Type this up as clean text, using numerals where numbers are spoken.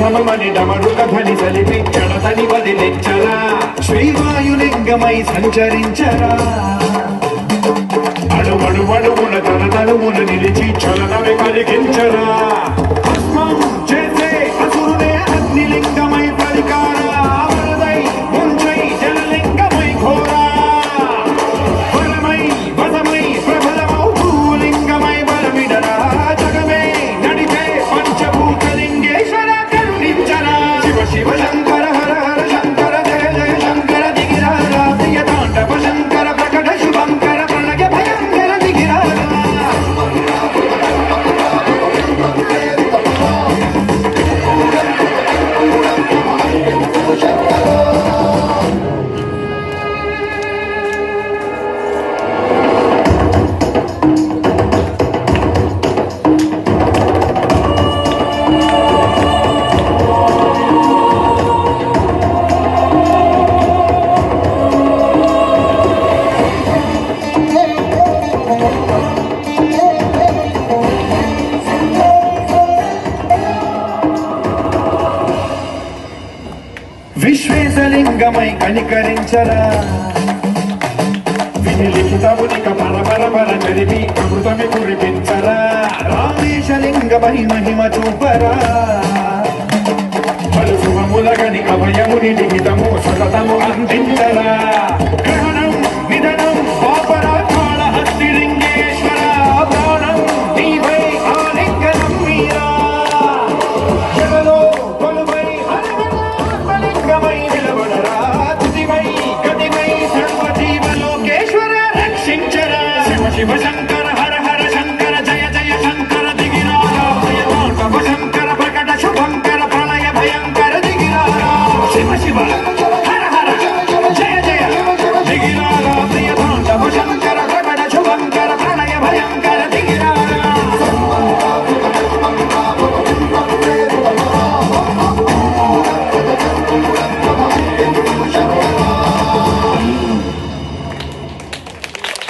సమమని డమరుక ధ్వని సలిపి జడతని వదిలించరా శ్రీవాయులింగమై సంచరించరా అడుమడుమడుమున తన తనుమున నిలిచి చలనమే కలిగించరా భస్మం చేసే అసురునే అగ్నిలింగమై పలికారా వరదై ముంచై జలలింగమై ఘోరా బలమై వదమై ప్రబలమౌ భూలింగమై బలమిడరా జగమే నడిపే పంచభూతలింగేశ్వర కరుణించరా శివ శివ శంకర హర హర శంకర జయ జయ శంకర దిగిరారా ప్రియ తాండవ శంకర ప్రకట శుభంకర ప్రణయ భయంకర దిగిరారా విశ్వేశలింగమై కనికరించరా వినిలిఖితమునిక పరపర చరివి అమృతమి కురిపించరా రామేశలింగమై మహిమ చూపరా పలు శుభములగని అభయముని లిఖితము సతతము అందించరా గ్రహణం నిధనం పాపరా కాళహస్తి లింగేశ్వర ప్రాణం నీవై ఆలింగనం మీరా జగలో కొలువై లింగమై నిలబడరా తుదివై గతివై సర్వజీవలోకేశ్వర రక్షించరా శివ శివ శంకర